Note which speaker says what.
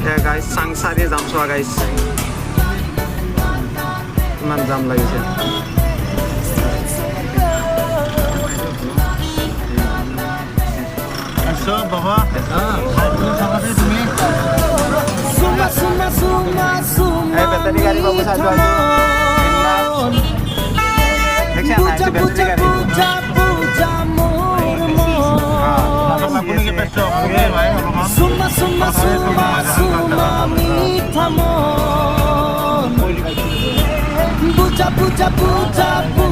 Speaker 1: এতিয়া গাইজ চাংচাৰিয়ে যাম চোৱা গাইজ কিমান জাম লাগিছে
Speaker 2: বাবা তুমি
Speaker 1: এই বেটারি গাড়ি বাবু সাজু আছো দেখছেন না এটা বেটারি গাড়ি
Speaker 3: Puja, puja, puja, puja.